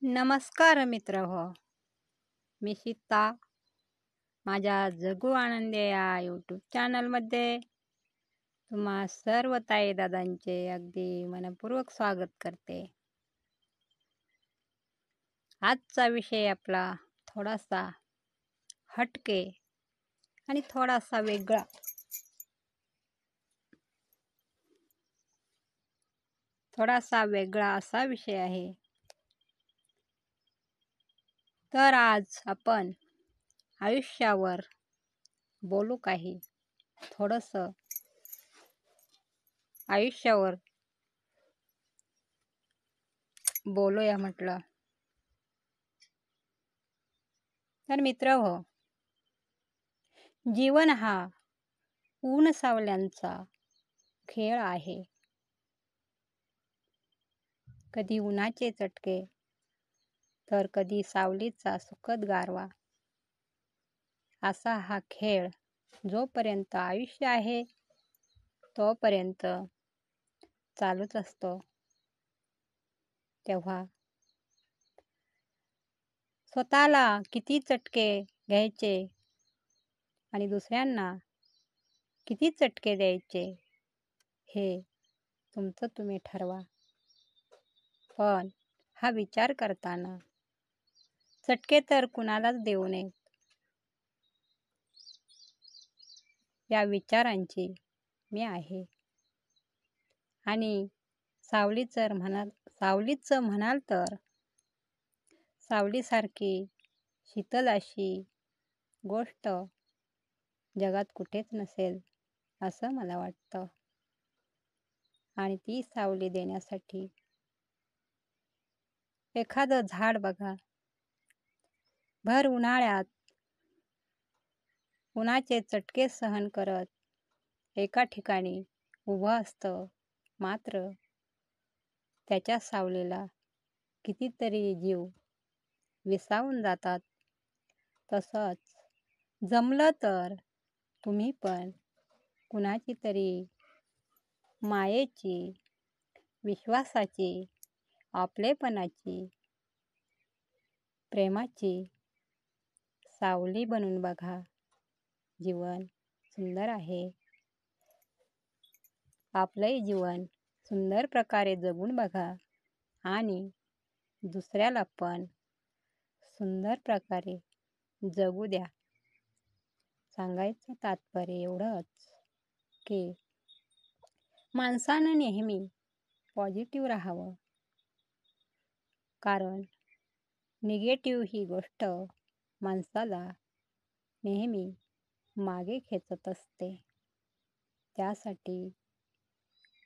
नमस्कार मित्र हो. मी सीता माझ्या जगू आनंदी या यूट्यूब चॅनलमध्ये तुम्हा सर्व ताई दादांचे अगदी मनपूर्वक स्वागत करते. आजचा विषय आपला थोडासा हटके आणि थोडासा वेगळा असा विषय आहे. तर आज आपण आयुष्यावर बोलू काही थोडंसं आयुष्यावर बोलूया म्हटलं. तर मित्र हो, जीवन हा ऊन सावल्यांचा खेळ आहे. कधी उन्हाचे चटके तर कधी सावलीचा सुखद गारवा. असा हा खेळ जोपर्यंत आयुष्य आहे तोपर्यंत चालूच असतो. तेव्हा स्वतःला किती चटके घ्यायचे आणि दुसऱ्यांना किती चटके द्यायचे हे तुमचं तुम्ही ठरवा. पण हा विचार करताना चटके तर कुणालाच देऊ नये या विचारांची मी आहे. आणि सावलीचं म्हणाल तर सावलीसारखी शीतल अशी गोष्ट जगात कुठेच नसेल असं मला वाटतं. आणि ती सावली देण्यासाठी एखादं झाड बघा, भर उन्हाळ्यात उन्हाचे चटके सहन करत एका ठिकाणी उभं असतं. मात्र त्याच्या सावलीला कितीतरी जीव विसावून जातात. तसंच जमलं तर तुम्ही पण कुणाची तरी मायेची, विश्वासाची, आपलेपणाची, प्रेमाची सावली बनून बघा. जीवन सुंदर आहे. आपलंही जीवन सुंदर प्रकारे जगून बघा आणि दुसऱ्याला पण सुंदर प्रकारे जगू द्या. सांगायचं तात्पर्य एवढंच की माणसानं नेहमी पॉझिटिव्ह राहावं. कारण निगेटिव्ह ही गोष्ट माणसाला नेहमी मागे खेचत असते. त्यासाठी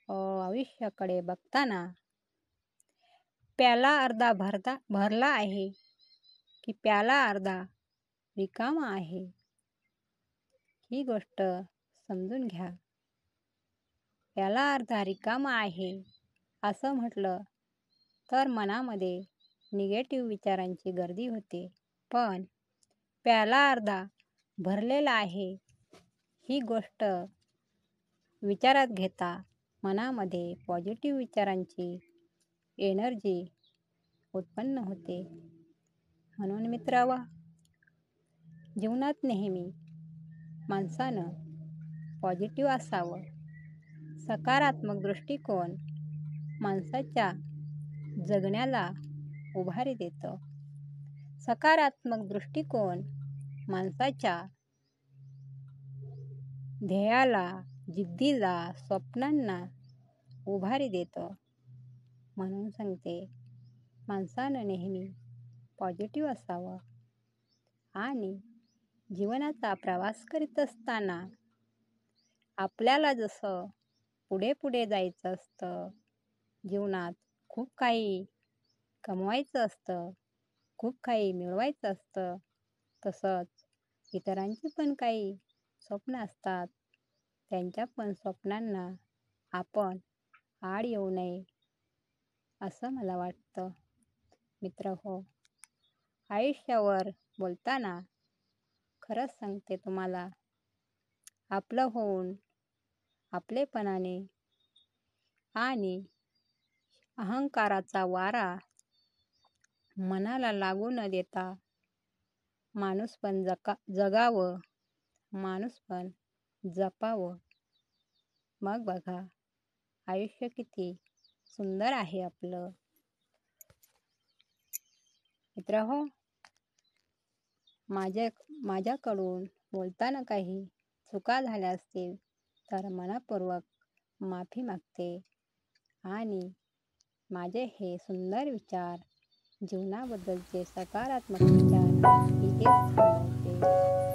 आयुष्याकडे बघताना प्याला अर्धा भरला आहे की प्याला अर्धा रिकामा आहे ही गोष्ट समजून घ्या. प्याला अर्धा रिकामा आहे असं म्हटलं तर मनामध्ये निगेटिव्ह विचारांची गर्दी होते. पण प्याला अर्धा भरलेला आहे ही गोष्ट विचारात घेता मनामध्ये पॉझिटिव्ह विचारांची एनर्जी उत्पन्न होते. म्हणून मित्रांनो, जीवनात नेहमी माणसानं पॉझिटिव्ह असावं. सकारात्मक दृष्टिकोन माणसाच्या जगण्याला उभारी देतं. सकारात्मक दृष्टिकोन माणसाच्या ध्येयाला, जिद्दीला, स्वप्नांना उभारी देतं. म्हणून सांगते, माणसानं नेहमी पॉझिटिव्ह असावं. आणि जीवनाचा प्रवास करीत असताना आपल्याला जसं पुढे पुढे जायचं असतं, जीवनात खूप काही कमवायचं असतं, खूप काही मिळवायचं असतं, तसंच इतरांची पण काही स्वप्न असतात. त्यांच्या पण स्वप्नांना आपण आड येऊ नये असं मला वाटतं. मित्र हो, आयुष्यावर बोलताना खरंच सांगते तुम्हाला, आपलं होऊन आपलेपणाने आणि अहंकाराचा वारा मनाला लागू न देता माणूस पण जगावं, माणूस पण जपावं. मग बघा आयुष्य किती सुंदर आहे आपलं. मित्रहो, माझ्याकडून बोलताना काही चुका झाल्या असतील तर मनपूर्वक माफी मागते आणि माझे हे सुंदर विचार, जीवनाबद्दलचे सकारात्मक विचार इथेच थांबवते.